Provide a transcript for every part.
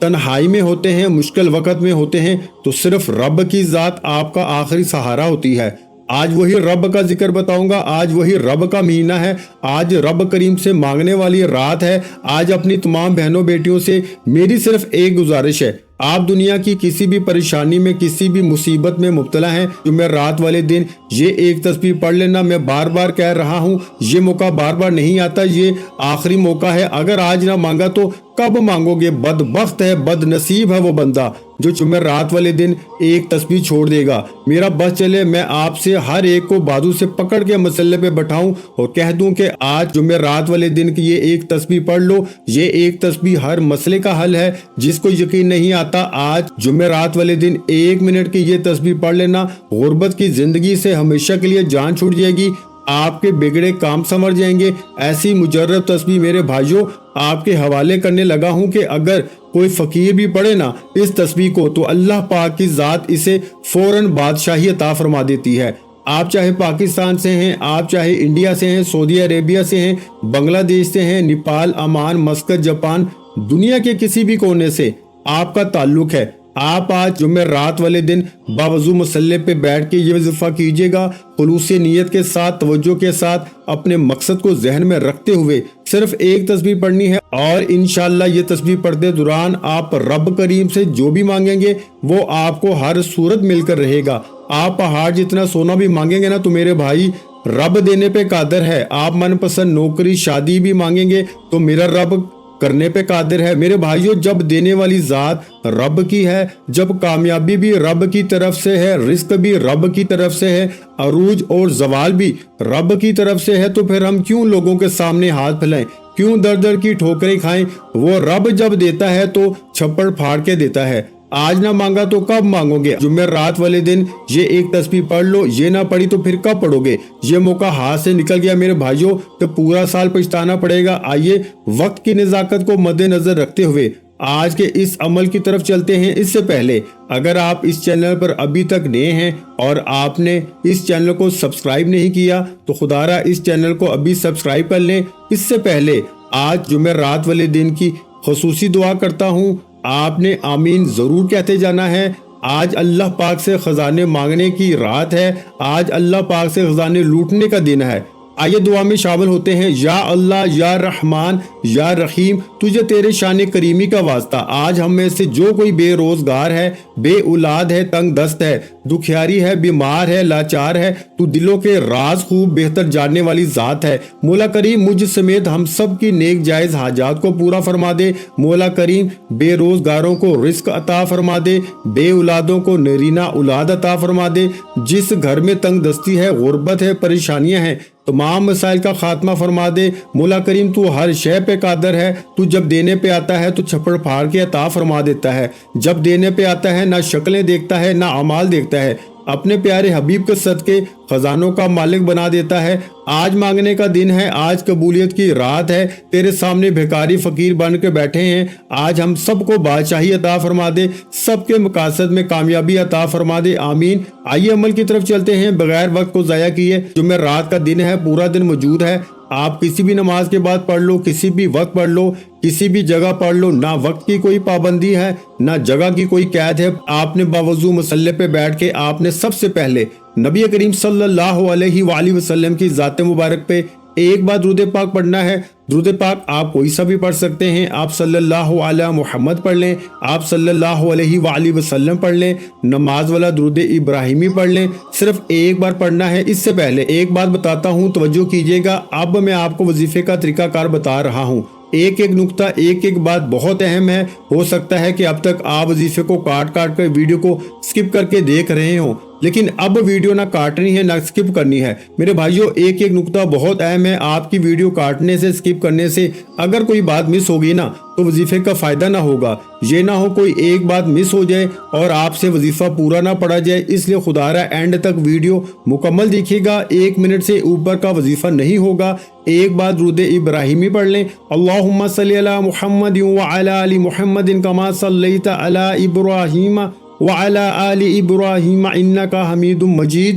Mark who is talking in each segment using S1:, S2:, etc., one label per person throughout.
S1: تنہائی میں ہوتے ہیں، مشکل وقت میں ہوتے ہیں تو صرف رب کی ذات آپ کا آخری سہارا ہوتی ہے۔ آج وہی رب کا ذکر بتاؤں گا، آج وہی رب کا مہینہ ہے، آج رب کریم سے مانگنے والی رات ہے۔ آج اپنی تمام بہنوں بیٹیوں سے میری صرف ایک گزارش ہے، آپ دنیا کی کسی بھی پریشانی میں، کسی بھی مصیبت میں مبتلا ہیں، جمعرات والے دن یہ ایک تسبیح پڑھ لینا۔ میں بار بار کہہ رہا ہوں، یہ موقع بار بار نہیں آتا، یہ آخری موقع ہے۔ اگر آج نہ مانگا تو کب مانگو گے؟ بدبخت ہے، بد نصیب ہے وہ بندہ جو جمعرات والے دن ایک تسبیح چھوڑ دے گا۔ میرا بس چلے میں آپ سے ہر ایک کو بازو سے پکڑ کے مسئلے پہ بٹھاؤں اور کہہ دوں کہ آج جمعرات والے دن کی یہ ایک تسبیح پڑھ لو، یہ ایک تسبیح ہر مسئلے کا حل ہے۔ جس کو یقین نہیں آتا، آج جمعرات والے دن 1 منٹ کی یہ تسبیح پڑھ لینا، غربت کی زندگی سے ہمیشہ کے لیے جان چھوٹ جائے گی، آپ کے بگڑے کام سنور جائیں گے۔ ایسی مجرب تسبیح میرے بھائیوں آپ کے حوالے کرنے لگا ہوں کہ اگر کوئی فقیر بھی پڑھے نا اس تسبیح کو تو اللہ پاک کی ذات اسے فوراً بادشاہی عطا فرما دیتی ہے۔ آپ چاہے پاکستان سے ہیں، آپ چاہے انڈیا سے ہیں، سعودی عربیہ سے ہیں، بنگلہ دیش سے ہیں، نیپال، عمان، مسقط، جاپان، دنیا کے کسی بھی کونے سے آپ کا تعلق ہے، آپ آج جمعرات والے دن باوضو مسلح پہ بیٹھ کے یہ وظیفہ کیجیے گا، خلوص نیت کے ساتھ، توجہ کے ساتھ، اپنے مقصد کو ذہن میں رکھتے ہوئے صرف ایک تسبیح پڑھنی ہے، اور انشاءاللہ یہ تسبیح پڑھتے دوران آپ رب کریم سے جو بھی مانگیں گے وہ آپ کو ہر صورت مل کر رہے گا۔ آپ پہاڑ جتنا سونا بھی مانگیں گے نا تو میرے بھائی رب دینے پہ قادر ہے۔ آپ من پسند نوکری، شادی بھی مانگیں گے تو میرا رب کرنے پہ قادر ہے۔ میرے بھائیوں جب دینے والی ذات رب کی ہے، جب کامیابی بھی رب کی طرف سے ہے، رزق بھی رب کی طرف سے ہے، عروج اور زوال بھی رب کی طرف سے ہے، تو پھر ہم کیوں لوگوں کے سامنے ہاتھ پھیلائیں، کیوں در در کی ٹھوکریں کھائیں؟ وہ رب جب دیتا ہے تو چھپڑ پھاڑ کے دیتا ہے۔ آج نہ مانگا تو کب مانگو گے؟ جمعرات والے دن یہ ایک تسبیح پڑھ لو، یہ نہ پڑھی تو پھر کب پڑھو گے؟ یہ موقع ہاتھ سے نکل گیا میرے بھائیوں تو پورا سال پچھتانا پڑے گا۔ آئیے وقت کی نزاکت کو مد نظر رکھتے ہوئے آج کے اس عمل کی طرف چلتے ہیں۔ اس سے پہلے اگر آپ اس چینل پر ابھی تک نئے ہیں اور آپ نے اس چینل کو سبسکرائب نہیں کیا تو خدا را اس چینل کو ابھی سبسکرائب کر لیں۔ اس سے پہلے آج جمعرات والے دن کی خصوصی دعا کرتا ہوں، آپ نے آمین ضرور کہتے جانا ہے۔ آج اللہ پاک سے خزانے مانگنے کی رات ہے، آج اللہ پاک سے خزانے لوٹنے کا دن ہے۔ آئیے دعا میں شامل ہوتے ہیں۔ یا اللہ، یا رحمان، یا رحیم، تجھے تیرے شان کریمی کا واسطہ آج ہم میں سے جو کوئی بے روزگار ہے، بے اولاد ہے، تنگ دست ہے، دکھیاری ہے، بیمار ہے، لاچار ہے، تو دلوں کے راز خوب بہتر جاننے والی ذات ہے۔ مولا کریم مجھ سمیت ہم سب کی نیک جائز حاجات کو پورا فرما دے۔ مولا کریم بے روزگاروں کو رزق عطا فرما دے، بے اولادوں کو نرینہ اولاد عطا فرما دے، جس گھر میں تنگ دستی ہے، غربت ہے، پریشانیاں ہیں، تمام مسائل کا خاتمہ فرما دے۔ مولا کریم تو ہر شے پہ قادر ہے، تو جب دینے پہ آتا ہے تو چھپڑ پھاڑ کے عطا فرما دیتا ہے، جب دینے پہ آتا ہے نہ شکلیں دیکھتا ہے نہ اعمال دیکھتا ہے، اپنے پیارے حبیب کے صدقے خزانوں کا مالک بنا دیتا ہے۔ آج مانگنے کا دن ہے، آج قبولیت کی رات ہے، تیرے سامنے بھیکاری فقیر بن کے بیٹھے ہیں، آج ہم سب کو بادشاہی عطا فرما دے، سب کے مقاصد میں کامیابی عطا فرما دے، آمین۔ آئیے عمل کی طرف چلتے ہیں بغیر وقت کو ضائع کیے۔ جمعرات کا دن ہے، پورا دن موجود ہے، آپ کسی بھی نماز کے بعد پڑھ لو، کسی بھی وقت پڑھ لو، کسی بھی جگہ پڑھ لو، نہ وقت کی کوئی پابندی ہے نہ جگہ کی کوئی قید ہے۔ آپ نے باوضو مسلح پہ بیٹھ کے آپ نے سب سے پہلے نبی کریم صلی اللہ علیہ وآلہ وسلم کی ذات مبارک پہ ایک بار درود پاک پڑھنا ہے۔ درود پاک آپ کوئی سا بھی پڑھ سکتے ہیں، آپ صلی اللہ علیہ محمد پڑھ لیں، آپ صلی اللہ علیہ وآلہ وسلم پڑھ لیں، نماز والا درود ابراہیمی پڑھ لیں، صرف ایک بار پڑھنا ہے۔ اس سے پہلے ایک بات بتاتا ہوں، توجہ کیجیے گا، اب میں آپ کو وظیفے کا طریقہ کار بتا رہا ہوں، ایک ایک نقطہ، ایک ایک بات بہت اہم ہے۔ ہو سکتا ہے کہ اب تک آپ وظیفے کو کاٹ کر ویڈیو کو سکپ کر کے دیکھ رہے ہوں، لیکن اب ویڈیو نہ کاٹنی ہے نہ سکپ کرنی ہے میرے بھائیوں، ایک ایک نقطہ بہت اہم ہے۔ آپ کی ویڈیو کاٹنے سے، سکپ کرنے سے اگر کوئی بات مس ہوگی نا تو وظیفے کا فائدہ نہ ہوگا۔ یہ نہ ہو کوئی ایک بات مس ہو جائے اور آپ سے وظیفہ پورا نہ پڑا جائے، اس لیے خدا را اینڈ تک ویڈیو مکمل دیکھیے گا۔ 1 منٹ سے اوپر کا وظیفہ نہیں ہوگا۔ ایک بار درود ابراہیمی پڑھ لیں، اللہم صلی علی محمد وعلی آل محمد کما صلیت علی ابراہیم وعلی آل ابراہیم انکا حمید مجید۔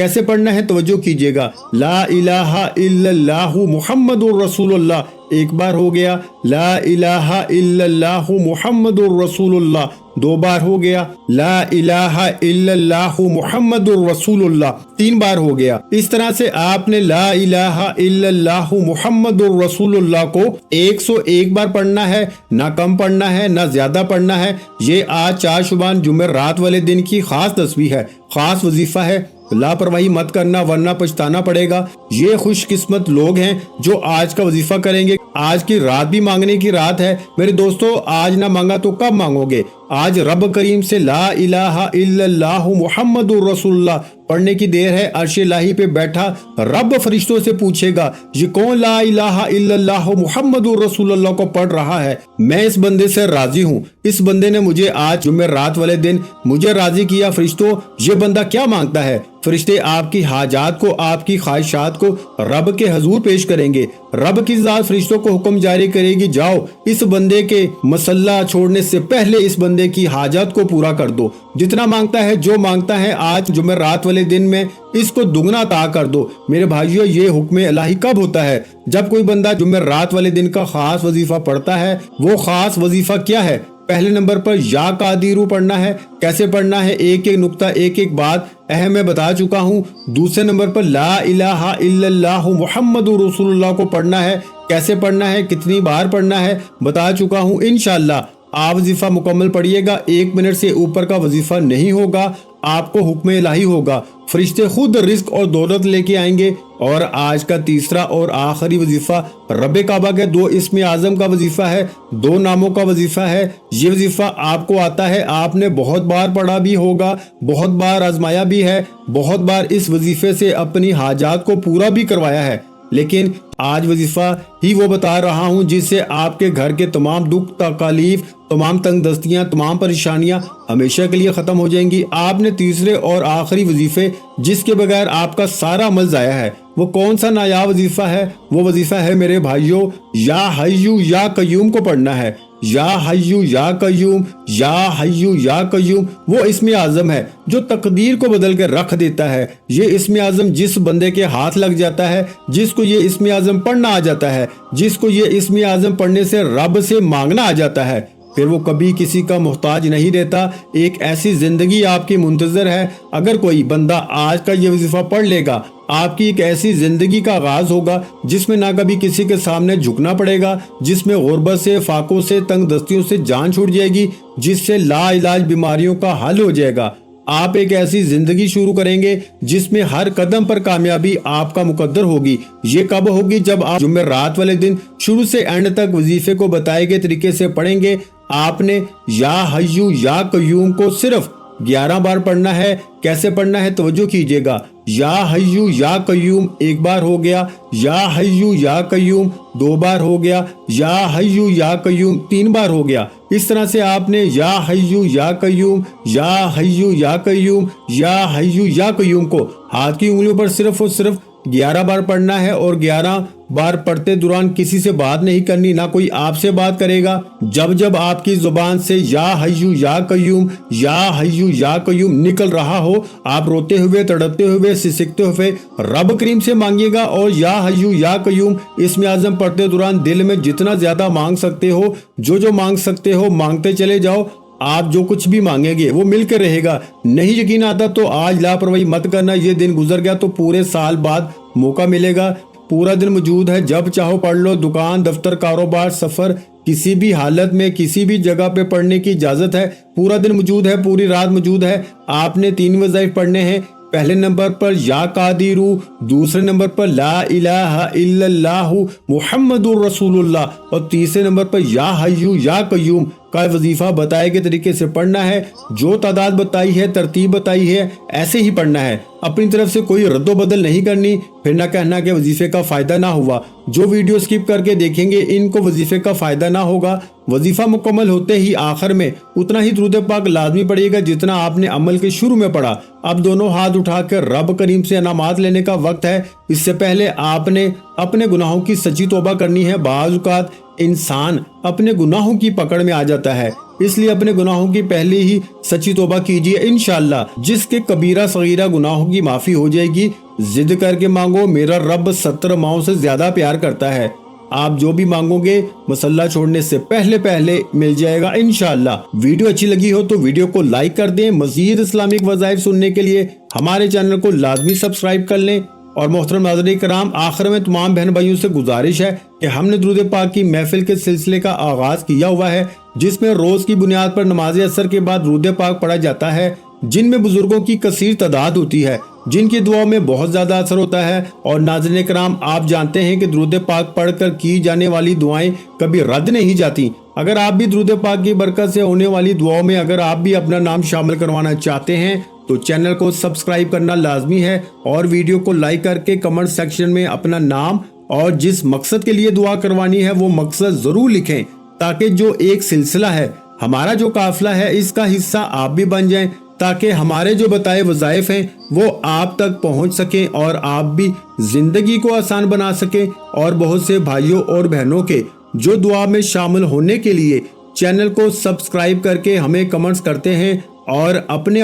S1: کیسے پڑھنا ہے توجہ کیجیے گا، لا الہ الا اللہ محمد الرسول اللہ، ایک بار ہو گیا، لا الہ الا اللہ محمد الرسول اللہ، دو بار ہو گیا، لا الہ الا اللہ محمد الرسول اللہ، تین بار ہو گیا۔ اس طرح سے آپ نے لا الہ الا اللہ محمد الرسول اللہ کو 101 بار پڑھنا ہے، نہ کم پڑھنا ہے نہ زیادہ پڑھنا ہے۔ یہ آج 4 شعبان جمعرات والے دن کی خاص تسبیح ہے، خاص وظیفہ ہے، لاپرواہی مت کرنا ورنہ پچھتانا پڑے گا۔ یہ خوش قسمت لوگ ہیں جو آج کا وظیفہ کریں گے۔ آج کی رات بھی مانگنے کی رات ہے میرے دوستو، آج نہ مانگا تو کب مانگو گے؟ آج رب کریم سے لا الہ الا اللہ محمد الرسول اللہ پڑھنے کی دیر ہے۔ عرش الہی پہ بیٹھا رب فرشتوں سے پوچھے گا، یہ کون لا الہ الا اللہ محمد الرسول اللہ کو پڑھ رہا ہے؟ میں اس بندے سے راضی ہوں، اس بندے نے مجھے آج جمعرات والے دن مجھے راضی کیا۔ فرشتوں، یہ بندہ کیا مانگتا ہے؟ فرشتے آپ کی حاجات کو، آپ کی خواہشات کو رب کے حضور پیش کریں گے۔ رب کی ذات فرشتوں کو حکم جاری کرے گی، جاؤ اس بندے کے مسلح چھوڑنے سے پہلے اس بندے کی حاجات کو پورا کر دو۔ جتنا مانگتا ہے، جو مانگتا ہے آج جمعرات والے دن میں، اس کو دگنا عطا کر دو۔ میرے بھائیو، یہ حکم الہی کب ہوتا ہے؟ جب کوئی بندہ جمعرات والے دن کا خاص وظیفہ پڑھتا ہے۔ وہ خاص وظیفہ کیا ہے؟ پہلے نمبر پر یا قادیرو پڑھنا ہے۔ کیسے پڑھنا ہے؟ ایک ایک نقطہ، ایک ایک بات اہم میں بتا چکا ہوں۔ دوسرے نمبر پر لا الہ الا اللہ محمد رسول اللہ کو پڑھنا ہے۔ کیسے پڑھنا ہے، کتنی بار پڑھنا ہے، بتا چکا ہوں۔ انشاءاللہ آپ وظیفہ مکمل پڑھیے گا، 1 منٹ سے اوپر کا وظیفہ نہیں ہوگا، آپ کو حکم الہی ہوگا۔ فرشتے خود رزق اور دولت لے کے آئیں گے۔ اور آج کا تیسرا اور آخری وظیفہ رب کعبہ کے 2 اسم اعظم کا وظیفہ ہے، 2 ناموں کا وظیفہ ہے۔ یہ وظیفہ آپ کو آتا ہے، آپ نے بہت بار پڑھا بھی ہوگا، بہت بار آزمایا بھی ہے، بہت بار اس وظیفے سے اپنی حاجات کو پورا بھی کروایا ہے۔ لیکن آج وظیفہ ہی وہ بتا رہا ہوں جس سے آپ کے گھر کے تمام دکھ تکالیف، تمام تنگ دستیاں، تمام پریشانیاں ہمیشہ کے لیے ختم ہو جائیں گی۔ آپ نے تیسرے اور آخری وظیفے جس کے بغیر آپ کا سارا عمل ضائع ہے، وہ کون سا نایاب وظیفہ ہے؟ وہ وظیفہ ہے میرے بھائیوں، یا حیو یا قیوم کو پڑھنا ہے۔ یا حیو یا قیوم، یا حیو یا قیوم وہ اسم اعظم ہے جو تقدیر کو بدل کے رکھ دیتا ہے۔ یہ اسم اعظم جس بندے کے ہاتھ لگ جاتا ہے، جس کو یہ اسم اعظم پڑھنا آ جاتا ہے، جس کو یہ اسم اعظم پڑھنے سے رب سے مانگنا آ جاتا ہے، پھر وہ کبھی کسی کا محتاج نہیں رہتا۔ ایک ایسی زندگی آپ کی منتظر ہے۔ اگر کوئی بندہ آج کا یہ وظیفہ پڑھ لے گا، آپ کی ایک ایسی زندگی کا آغاز ہوگا جس میں نہ کبھی کسی کے سامنے جھکنا پڑے گا، جس میں غربت سے، فاقوں سے، تنگ دستیوں سے جان چھوٹ جائے گی، جس سے لا علاج بیماریوں کا حل ہو جائے گا۔ آپ ایک ایسی زندگی شروع کریں گے جس میں ہر قدم پر کامیابی آپ کا مقدر ہوگی۔ یہ کب ہوگی؟ جب آپ جمعرات والے دن شروع سے اینڈ تک وظیفے کو بتائے گئے طریقے سے پڑھیں گے۔ آپ نے یا حیو یا قیوم کو صرف 11 بار پڑھنا ہے۔ کیسے پڑھنا ہے توجہ کیجیے گا، یا حیو یا قیوم ایک بار ہو گیا، یا حیو یا قیوم 2 بار ہو گیا، یا حیو یا قیوم 3 بار ہو گیا۔ اس طرح سے آپ نے یا حیو یا قیوم، یا حیو یا قیوم، یا حیو یا قیوم کو ہاتھ کی انگلیوں پر صرف اور صرف 11 بار پڑھنا ہے، اور 11 بار پڑھتے دوران کسی سے بات نہیں کرنی، نہ کوئی آپ سے بات کرے گا۔ جب جب آپ کی زبان سے یا حیو یا قیوم، یا حیو یا قیوم نکل رہا ہو، آپ روتے ہوئے، تڑپتے ہوئے، سسکتے ہوئے رب کریم سے مانگیے گا۔ اور یا حیو یا قیوم اسم اعظم پڑھتے دوران دل میں جتنا زیادہ مانگ سکتے ہو، جو مانگ سکتے ہو مانگتے چلے جاؤ۔ آپ جو کچھ بھی مانگیں گے وہ مل کے رہے گا۔ نہیں یقین آتا تو آج لاپرواہی مت کرنا، یہ دن گزر گیا تو پورے سال بعد موقع ملے گا۔ پورا دن موجود ہے، جب چاہو پڑھ لو۔ دکان، دفتر، کاروبار، سفر، کسی بھی حالت میں کسی بھی جگہ پہ پڑھنے کی اجازت ہے۔ پورا دن موجود ہے، پوری رات موجود ہے۔ آپ نے 3 وظائف پڑھنے ہیں۔ پہلے نمبر پر یا قادیرو، دوسرے نمبر پر لا الہ الا اللہ محمد الرسول اللہ، اور تیسرے نمبر پر یا حیو یا قیوم کا وظیفہ بتائے گئے طریقے سے پڑھنا ہے۔ جو تعداد بتائی ہے، ترتیب بتائی ہے، ایسے ہی پڑھنا ہے۔ اپنی طرف سے کوئی رد و بدل نہیں کرنی، پھر نہ کہنا کہ وظیفے کا فائدہ نہ ہوا۔ جو ویڈیو سکپ کر کے دیکھیں گے ان کو وظیفے کا فائدہ نہ ہوگا۔ وظیفہ مکمل ہوتے ہی آخر میں اتنا ہی درود پاک لازمی پڑھیے گا جتنا آپ نے عمل کے شروع میں پڑھا۔ اب دونوں ہاتھ اٹھا کر رب کریم سے انعامات لینے کا وقت ہے۔ اس سے پہلے آپ نے اپنے گناہوں کی سچی توبہ کرنی ہے۔ بعض اوقات انسان اپنے گناہوں کی پکڑ میں آ جاتا ہے، اس لیے اپنے گناہوں کی پہلے ہی سچی توبہ کیجیے انشاءاللہ، جس کے کبیرہ صغیرہ گناہوں کی معافی ہو جائے گی۔ ضد کر کے مانگو، میرا رب 70 ماؤں سے زیادہ پیار کرتا ہے۔ آپ جو بھی مانگو گے مصلی چھوڑنے سے پہلے مل جائے گا انشاءاللہ۔ ویڈیو اچھی لگی ہو تو ویڈیو کو لائک کر دیں۔ مزید اسلامک وظائف سننے کے لیے ہمارے چینل کو لازمی سبسکرائب کر لیں۔ اور محترم ناظرین کرام، آخر میں تمام بہن بھائیوں سے گزارش ہے کہ ہم نے درود پاک کی محفل کے سلسلے کا آغاز کیا ہوا ہے، جس میں روز کی بنیاد پر نماز عصر کے بعد درود پاک پڑھا جاتا ہے، جن میں بزرگوں کی کثیر تعداد ہوتی ہے، جن کی دعاؤں میں بہت زیادہ اثر ہوتا ہے۔ اور ناظرین کرام، آپ جانتے ہیں کہ درود پاک پڑھ کر کی جانے والی دعائیں کبھی رد نہیں جاتی۔ اگر آپ بھی درود پاک کی برکت سے ہونے والی دعاؤں میں اگر آپ بھی اپنا نام شامل کروانا چاہتے ہیں تو چینل کو سبسکرائب کرنا لازمی ہے، اور ویڈیو کو لائک کر کے کمنٹ سیکشن میں اپنا نام اور جس مقصد کے لیے دعا کروانی ہے وہ مقصد ضرور لکھیں، تاکہ جو ایک سلسلہ ہے، ہمارا جو قافلہ ہے، اس کا حصہ آپ بھی بن جائیں، تاکہ ہمارے جو بتائے وظائف ہیں وہ آپ تک پہنچ سکیں اور آپ بھی زندگی کو آسان بنا سکیں۔ اور بہت سے بھائیوں اور بہنوں کے جو دعا میں شامل ہونے کے لیے چینل کو سبسکرائب کر کے ہمیں کمنٹس کرتے ہیں اور اپنے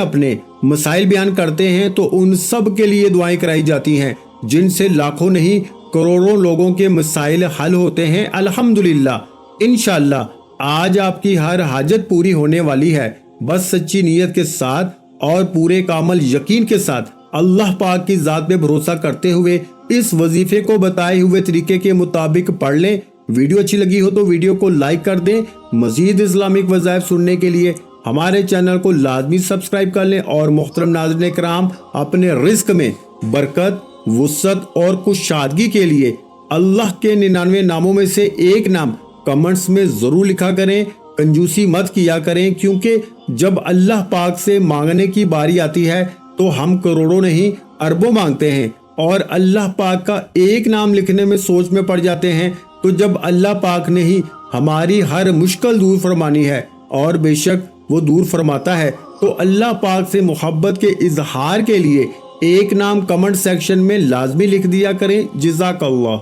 S1: مسائل بیان کرتے ہیں، تو ان سب کے لیے دعائیں کرائی جاتی ہیں، جن سے لاکھوں نہیں کروڑوں لوگوں کے مسائل حل ہوتے ہیں الحمدللہ۔ انشاءاللہ آج آپ کی ہر حاجت پوری ہونے والی ہے، بس سچی نیت کے ساتھ اور پورے کامل یقین کے ساتھ اللہ پاک کی ذات پہ بھروسہ کرتے ہوئے اس وظیفے کو بتائے ہوئے طریقے کے مطابق پڑھ لیں۔ ویڈیو اچھی لگی ہو تو ویڈیو کو لائک کر دیں۔ مزید اسلامک وظائف سننے کے لیے ہمارے چینل کو لازمی سبسکرائب کر لیں۔ اور محترم ناظرین کرام، اپنے رزق میں برکت، وسعت اور کشادگی کے لیے اللہ کے 99 ناموں میں سے ایک نام کمنٹس میں ضرور لکھا کریں۔ کنجوسی مت کیا کریں، کیونکہ جب اللہ پاک سے مانگنے کی باری آتی ہے تو ہم کروڑوں نہیں اربوں مانگتے ہیں، اور اللہ پاک کا ایک نام لکھنے میں سوچ میں پڑ جاتے ہیں، تو جب اللہ پاک نے ہی ہماری ہر مشکل دور فرمانی ہے، اور بے شک وہ دور فرماتا ہے، تو اللہ پاک سے محبت کے اظہار کے لیے ایک نام کمنٹ سیکشن میں لازمی لکھ دیا کریں۔ جزاک اللہ۔